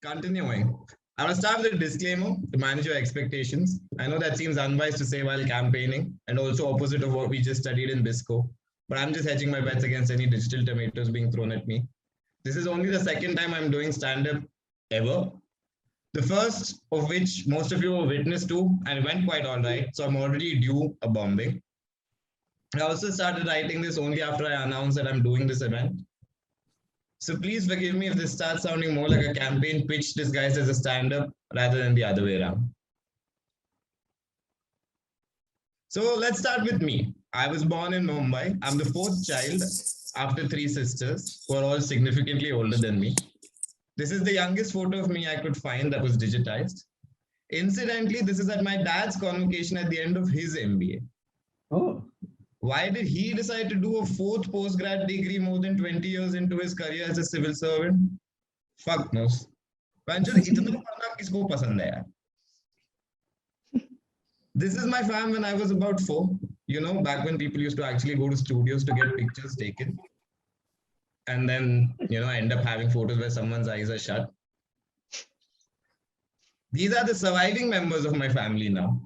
Continuing. I will start with a disclaimer to manage your expectations. I know that seems unwise to say while campaigning and also opposite of what we just studied in BISCO, but I'm just hedging my bets against any digital tomatoes being thrown at me. This is only the second time I'm doing stand-up ever. The first of which most of you were witness to and it went quite all right, so I'm already due a bombing. I also started writing this only after I announced that I'm doing this event. So please forgive me if this starts sounding more like a campaign pitch disguised as a stand-up rather than the other way around. So let's start with me. I was born in Mumbai. I'm the fourth child after three sisters who are all significantly older than me. This is the youngest photo of me I could find that was digitized. Incidentally, this is at my dad's convocation at the end of his MBA. Oh. Why did he decide to do a fourth postgrad degree more than 20 years into his career as a civil servant? Fuck knows. This is my fam when I was about 4. You know, back when people used to actually go to studios to get pictures taken. And then, end up having photos where someone's eyes are shut. These are the surviving members of my family now.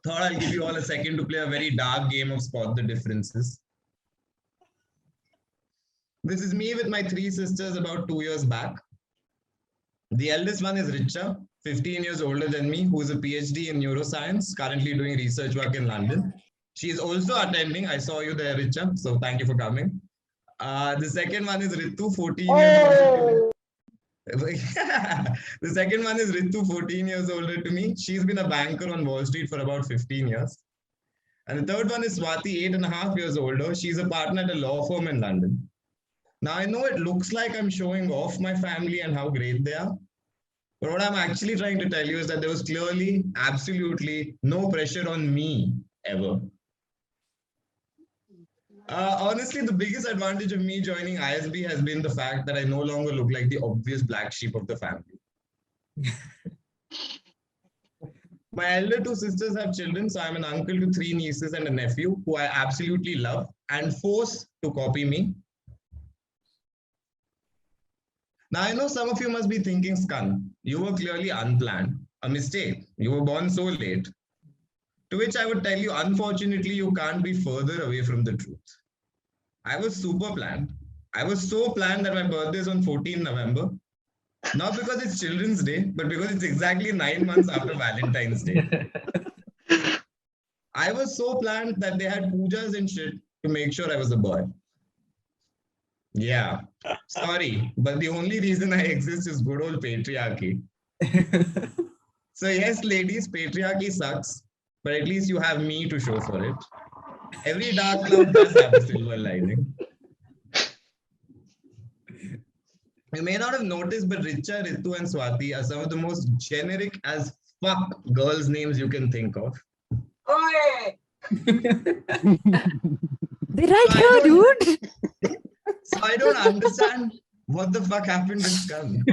Thought I'll give you all a second to play a very dark game of spot the differences. This is me with my 3 sisters about 2 years back. The eldest one is Richa, 15 years older than me, who is a PhD in neuroscience, currently doing research work in London. She is also attending. I saw you there, Richa, so thank you for coming. The second one is Ritu, 14 years older. The second one is Ritu, 14 years older to me. She's been a banker on Wall Street for about 15 years. And the third one is Swati, 8.5 years older. She's a partner at a law firm in London. Now, I know it looks like I'm showing off my family and how great they are. But what I'm actually trying to tell you is that there was clearly, absolutely no pressure on me ever. Honestly, the biggest advantage of me joining ISB has been the fact that I no longer look like the obvious black sheep of the family. My elder 2 sisters have children, so I'm an uncle to 3 nieces and a nephew who I absolutely love and force to copy me. Now, I know some of you must be thinking, Skan, you were clearly unplanned, a mistake. You were born so late. To which I would tell you, unfortunately, you can't be further away from the truth. I was super planned. I was so planned that my birthday is on 14 November. Not because it's Children's Day, but because it's exactly 9 months after Valentine's Day. I was so planned that they had pujas and shit to make sure I was a boy. Yeah, sorry, but the only reason I exist is good old patriarchy. So yes, ladies, patriarchy sucks, but at least you have me to show for it. Every dark cloud does have a silver lining. You may not have noticed, but Richa, Ritu, and Swati are some of the most generic as fuck girls' names you can think of. They're right here, dude. So I don't understand what the fuck happened with Skan.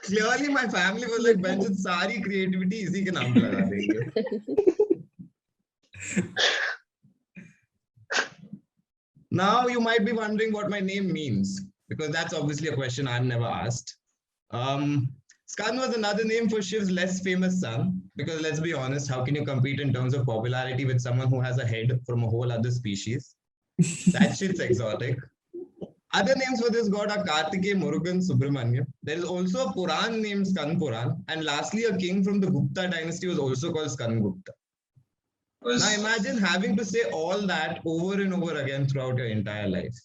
Clearly, my family was like, "Benjit, sari creativity इसी के नाम पे लगा देंगे." Now you might be wondering what my name means, because that's obviously a question I've never asked. Skan was another name for Shiv's less famous son, because let's be honest, how can you compete in terms of popularity with someone who has a head from a whole other species? That shit's exotic. Other names for this god are Kartikeya, Murugan, Subramanyam. There is also a Puran named Skan Puran, and lastly, a king from the Gupta dynasty was also called Skan Gupta. Now imagine having to say all that over and over again throughout your entire life.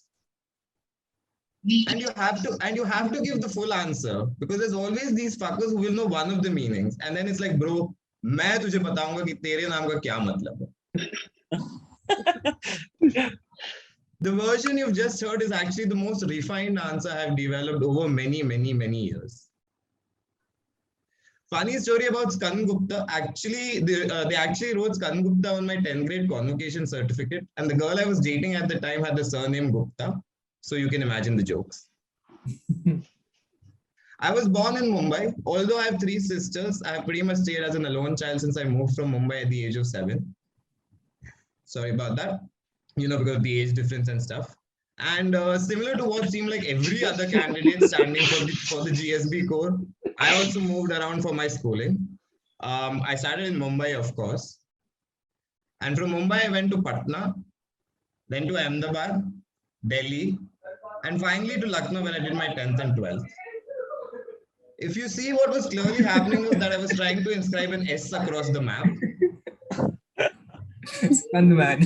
And you have to give the full answer, because there's always these fuckers who will know one of the meanings, and then it's like, bro, मैं तुझे बताऊंगा कि तेरे नाम का क्या मतलब है. The version you've just heard is actually the most refined answer I've developed over many, many, many years. Funny story about Skan Gupta. Actually, they actually wrote Skan Gupta on my 10th grade convocation certificate, and the girl I was dating at the time had the surname Gupta. So you can imagine the jokes. I was born in Mumbai. Although I have 3 sisters, I have pretty much stayed as an alone child since I moved from Mumbai at the age of 7. Sorry about that. because of the age difference and stuff. And similar to what seemed like every other candidate standing for the GSB core, I also moved around for my schooling. I started in Mumbai, of course. And from Mumbai, I went to Patna, then to Ahmedabad, Delhi, and finally to Lucknow when I did my 10th and 12th. If you see, what was clearly happening was that I was trying to inscribe an S across the map. Man.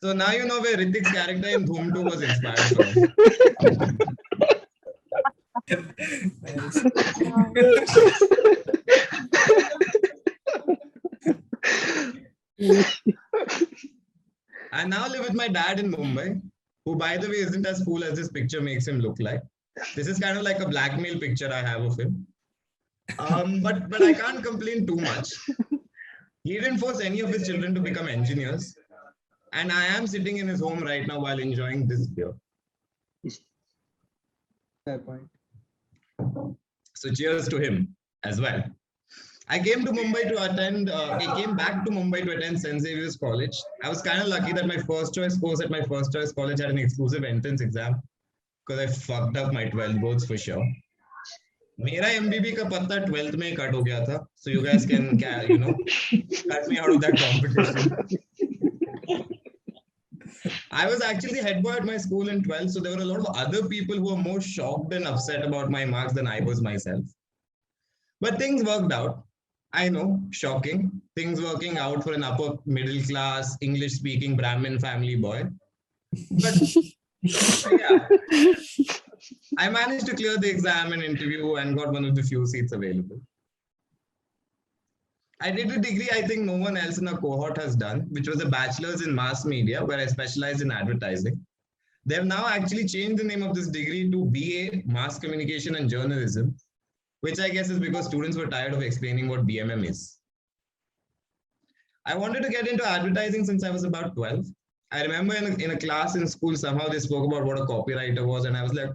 So now you know where Ritik's character in Dhoom 2 was inspired from. I now live with my dad in Mumbai, who, by the way, isn't as cool as this picture makes him look like. This is kind of like a blackmail picture I have of him. But I can't complain too much. He didn't force any of his children to become engineers. And I am sitting in his home right now while enjoying this beer. Fair point. So cheers to him as well. I came to Mumbai to attend, I came back to Mumbai to attend St. Xavier's College. I was kind of lucky that my first choice course at my first choice college had an exclusive entrance exam because I fucked up my 12th boards for sure. मेरा MBB का पत्ता 12th में cut हो गया था, so you guys can cut me out of that competition. I was actually head boy at my school in 12th, so there were a lot of other people who were more shocked and upset about my marks than I was myself. But things worked out. I know, shocking. Things working out for an upper middle class, English speaking Brahmin family boy. But yeah, I managed to clear the exam and interview and got one of the few seats available. I did a degree I think no one else in our cohort has done, which was a bachelor's in mass media, where I specialized in advertising. They have now actually changed the name of this degree to BA Mass Communication and Journalism, which I guess is because students were tired of explaining what BMM is. I wanted to get into advertising since I was about 12. I remember in a class in school, somehow they spoke about what a copywriter was, and I was like,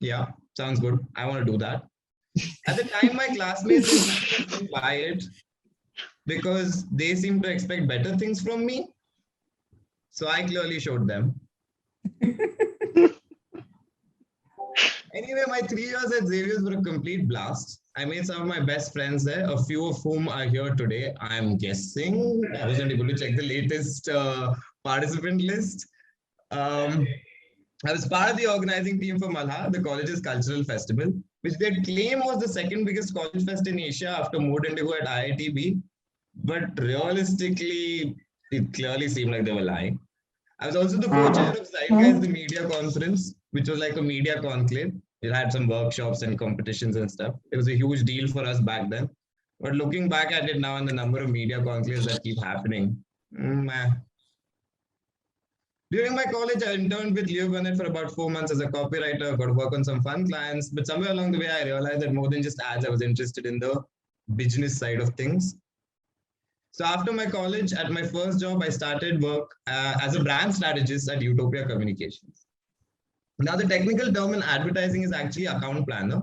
yeah, sounds good. I want to do that. At the time, my classmates didn't buy it because they seemed to expect better things from me. So I clearly showed them. Anyway, my 3 years at Xavier's were a complete blast. I made some of my best friends there, a few of whom are here today. I'm guessing. I wasn't able to check the latest participant list. I was part of the organizing team for Malha, the college's cultural festival, which they claim was the second biggest college fest in Asia after Mood Indigo at IITB. But realistically, it clearly seemed like they were lying. I was also the co-chair of Zeitgeist, the media conference, which was like a media conclave. It had some workshops and competitions and stuff. It was a huge deal for us back then. But looking back at it now and the number of media conclaves that keep happening, During my college, I interned with Leo Burnett for about 4 months as a copywriter, got to work on some fun clients. But somewhere along the way, I realized that more than just ads, I was interested in the business side of things. So after my college, at my first job, I started work as a brand strategist at Utopia Communications. Now, the technical term in advertising is actually account planner.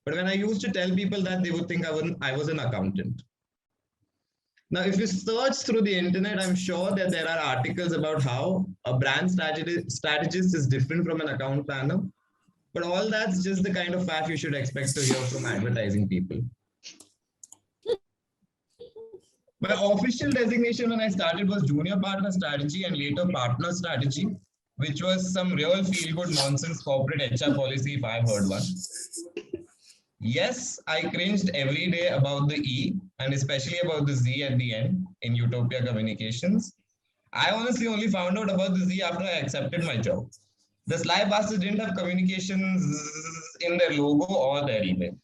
But when I used to tell people that, they would think I was an accountant. Now, if you search through the internet, I'm sure that there are articles about how a brand strategist is different from an account planner. But all that's just the kind of faff you should expect to hear from advertising people. My official designation when I started was junior partner strategy and later partner strategy, which was some real feel-good nonsense corporate HR policy if I've heard one. Yes, I cringed every day about the E and especially about the Z at the end in Utopia Communications. I honestly only found out about the Z after I accepted my job. The Sly Bastards didn't have communications in their logo or their email.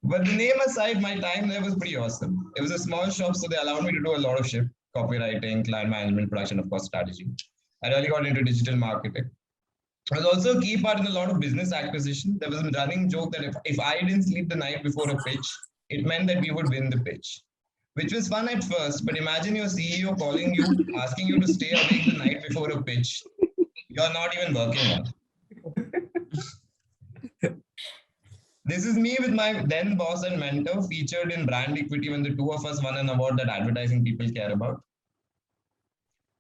But the name aside, my time there was pretty awesome. It was a small shop, so they allowed me to do a lot of shit: copywriting, client management, production, of course, strategy. I really got into digital marketing. I was also a key part in a lot of business acquisition. There was a running joke that if I didn't sleep the night before a pitch, it meant that we would win the pitch, which was fun at first. But imagine your CEO calling you, asking you to stay awake the night before a pitch you're not even working on. This is me with my then boss and mentor, featured in brand equity when the two of us won an award that advertising people care about.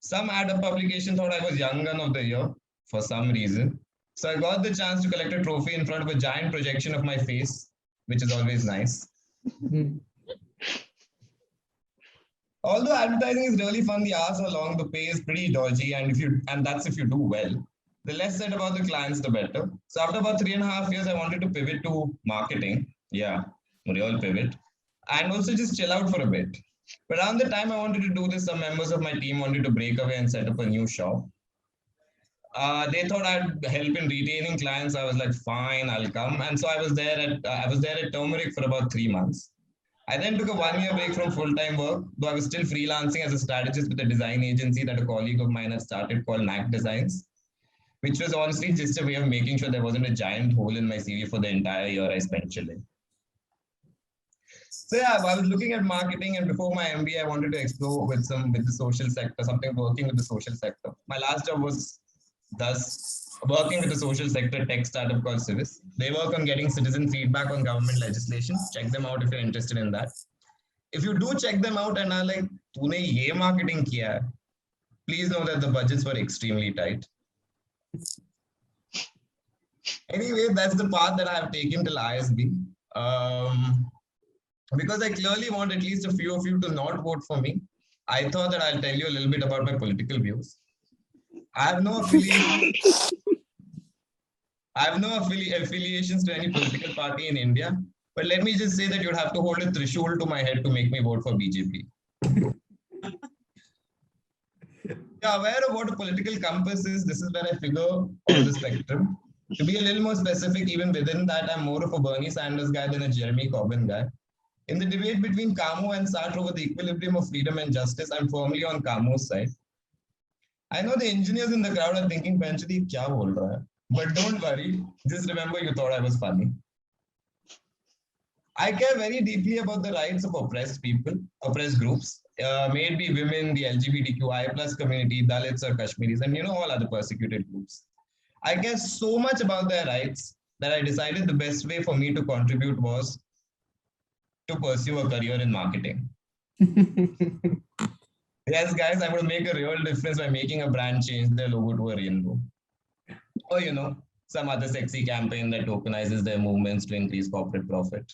Some ad publication thought I was Young Gun of the Year for some reason. So I got the chance to collect a trophy in front of a giant projection of my face, which is always nice. Although advertising is really fun, the hours are long, the pay is pretty dodgy, and that's if you do well. The less said about the clients, the better. So after about 3.5 years, I wanted to pivot to marketing. Yeah, real pivot. And also just chill out for a bit. But around the time I wanted to do this, some members of my team wanted to break away and set up a new shop. They thought I'd help in retaining clients. I was like, fine, I'll come. And so I was there at Turmeric for about 3 months. I then took a 1 year break from full-time work, though I was still freelancing as a strategist with a design agency that a colleague of mine had started called Knack Designs, which was honestly just a way of making sure there wasn't a giant hole in my CV for the entire year I spent chilling. So yeah, I was looking at marketing, and before my MBA, I wanted to explore with the social sector, something working with the social sector. My last job was thus working with a social sector tech startup called Civis. They work on getting citizen feedback on government legislation. Check them out if you're interested in that. If you do check them out and are like, "तूने ये marketing किया है," please know that the budgets were extremely tight. Anyway, that's the path that I have taken till ISB. Because I clearly want at least a few of you to not vote for me, I thought that I'll tell you a little bit about my political views. I have no affiliations. I have no affiliations to any political party in India. But let me just say that you'd have to hold a trishul to my head to make me vote for BJP. You're aware of what a political compass is. This is where I figure on the spectrum. To be a little more specific, even within that, I'm more of a Bernie Sanders guy than a Jeremy Corbyn guy. In the debate between Kamo and Sartre over the equilibrium of freedom and justice, I'm firmly on Kamo's side. I know the engineers in the crowd are thinking, Panchadi, kya bol raha hai? But don't worry, just remember you thought I was funny. I care very deeply about the rights of oppressed people, oppressed groups, may it be women, the LGBTQI plus community, Dalits or Kashmiris, and all other persecuted groups. I care so much about their rights that I decided the best way for me to contribute was to pursue a career in marketing. Yes, guys, I'm going to make a real difference by making a brand change their logo to a rainbow. Or, some other sexy campaign that tokenizes their movements to increase corporate profit.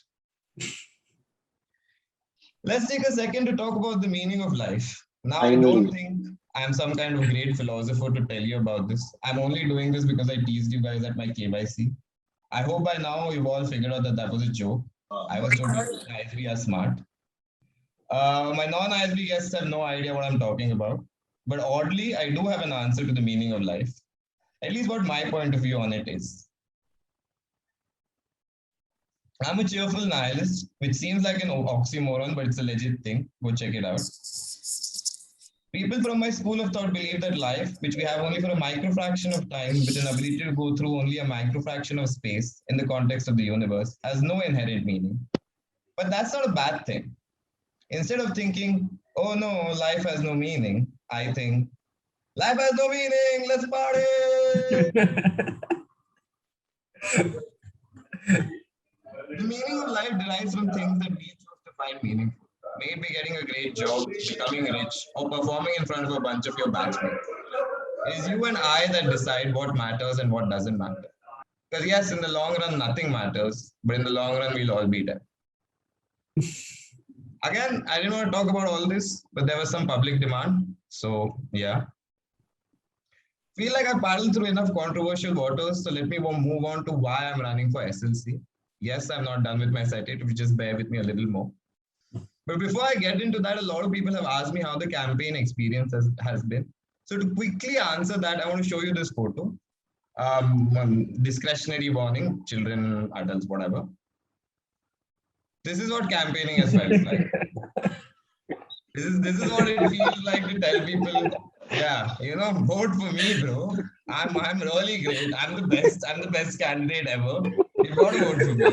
Let's take a second to talk about the meaning of life. Now, I don't think I'm some kind of great philosopher to tell you about this. I'm only doing this because I teased you guys at my KYC. I hope by now you've all figured out that that was a joke. I was told ISB are smart. My non-ISB guests have no idea what I'm talking about. But oddly, I do have an answer to the meaning of life. At least what my point of view on it is. I'm a cheerful nihilist, which seems like an oxymoron, but it's a legit thing. Go check it out. People from my school of thought believe that life, which we have only for a microfraction of time, with an ability to go through only a microfraction of space in the context of the universe, has no inherent meaning. But that's not a bad thing. Instead of thinking, oh no, life has no meaning, I think, life has no meaning, let's party! The meaning of life derives from things that we choose to find meaningful. May it be getting a great job, becoming rich, or performing in front of a bunch of your batchmates. It is you and I that decide what matters and what doesn't matter. Because yes, in the long run, nothing matters, but in the long run, we'll all be dead. Again, I didn't want to talk about all this, but there was some public demand. So yeah. Feel like I've paddled through enough controversial waters, so let me move on to why I'm running for SLC. Yes, I'm not done with my citation, just bear with me a little more. But before I get into that, a lot of people have asked me how the campaign experience has been. So to quickly answer that, I want to show you this photo. Discretionary warning, children, adults, whatever. This is what campaigning has felt like. This is what it feels like to tell people, yeah, vote for me, bro. I'm really great. I'm the best. I'm the best candidate ever. You've got to vote for me.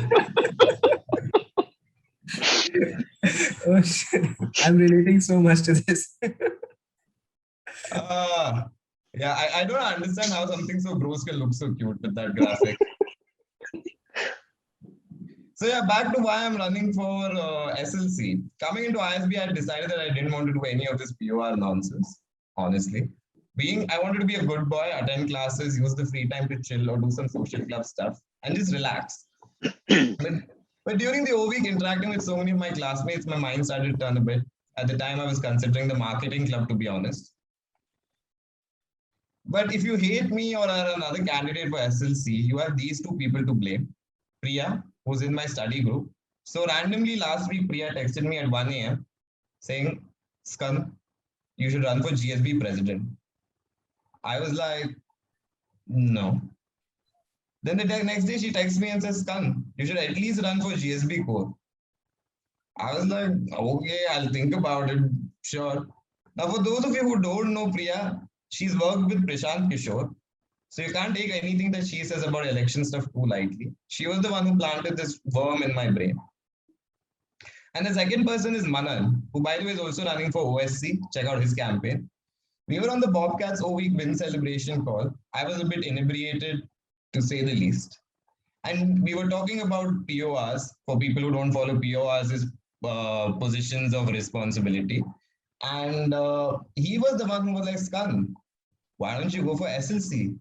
Oh shit! I'm relating so much to this. Yeah, I don't understand how something so gross can look so cute with that graphic. So yeah, back to why I'm running for SLC. Coming into ISB, I decided that I didn't want to do any of this POR nonsense, honestly. I wanted to be a good boy, attend classes, use the free time to chill or do some social club stuff and just relax. But, but during the O week, interacting with so many of my classmates, my mind started to turn a bit. At the time, I was considering the marketing club, to be honest. But if you hate me or are another candidate for SLC, you have these two people to blame. Priya, who's in my study group. So randomly last week, Priya texted me at 1 a.m. saying, Skand, you should run for GSB president. I was like, no. Then the next day she texts me and says, Skand, you should at least run for GSB core. I was like, okay, I'll think about it. Sure. Now, for those of you who don't know Priya, she's worked with Prashant Kishore. So you can't take anything that she says about election stuff too lightly. She was the one who planted this worm in my brain. And the second person is Manan, who by the way is also running for OSC. Check out his campaign. We were on the Bobcats O-Week win celebration call. I was a bit inebriated, to say the least. And we were talking about PORs. For people who don't follow PORs, is positions of responsibility. And he was the one who was like, Skand, why don't you go for SLC?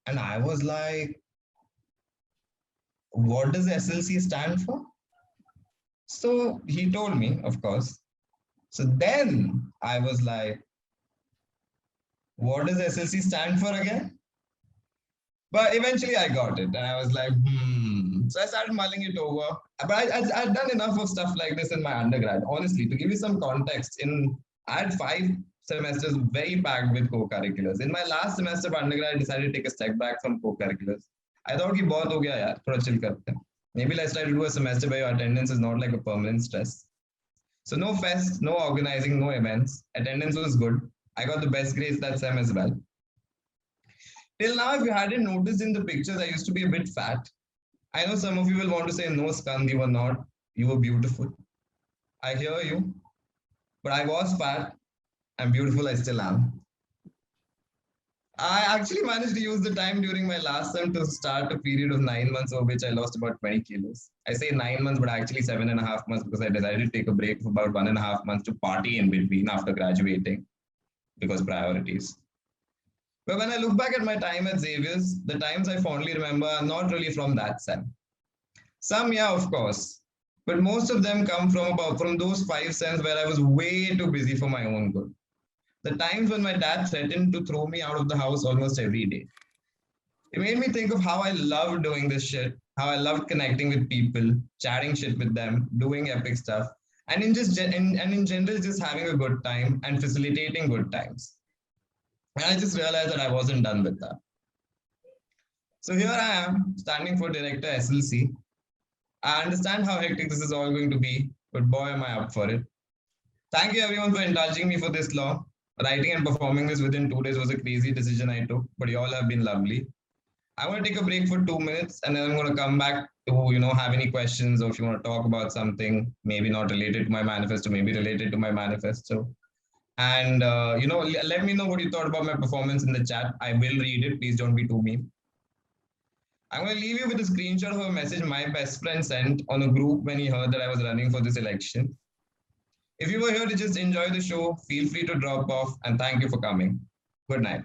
And I was like, what does SLC stand for? So he told me, of course. So then I was like, what does SLC stand for again? But eventually I got it. And I was like, So I started mulling it over. But I'd done enough of stuff like this in my undergrad. Honestly, to give you some context, I had 5 semesters very packed with co-curriculars. In my last semester of undergrad, I decided to take a step back from co-curriculars. I thought कि बहुत हो गया यार, थोड़ा chill करते हैं. Maybe let's try to do a semester where your attendance is not like a permanent stress. So no fest, no organizing, no events. Attendance was good. I got the best grades that sem as well. Till now, if you hadn't noticed in the pictures, I used to be a bit fat. I know some of you will want to say, no, Skand, you were not. You were beautiful. I hear you. But I was fat. I'm beautiful, I still am. I actually managed to use the time during my last sem to start a period of 9 months, over which I lost about 20 kilos. I say 9 months, but actually 7.5 months because I decided to take a break for about 1.5 months to party in between after graduating because priorities. But when I look back at my time at Xavier's, the times I fondly remember are not really from that sem. Some, yeah, of course, but most of them come from those 5 sems where I was way too busy for my own good. The times when my dad threatened to throw me out of the house almost every day. It made me think of how I loved doing this shit, how I loved connecting with people, chatting shit with them, doing epic stuff, and in general, just having a good time and facilitating good times. And I just realized that I wasn't done with that. So here I am, standing for Director SLC. I understand how hectic this is all going to be, but boy, am I up for it. Thank you everyone for indulging me for this long. Writing and performing this within 2 days was a crazy decision I took, but you all have been lovely. I want to take a break for 2 minutes and then I'm going to come back to, have any questions or if you want to talk about something, maybe not related to my manifesto, maybe related to my manifesto. And, let me know what you thought about my performance in the chat. I will read it. Please don't be too mean. I'm going to leave you with a screenshot of a message my best friend sent on a group when he heard that I was running for this election. If you were here to just enjoy the show, feel free to drop off and thank you for coming. Good night.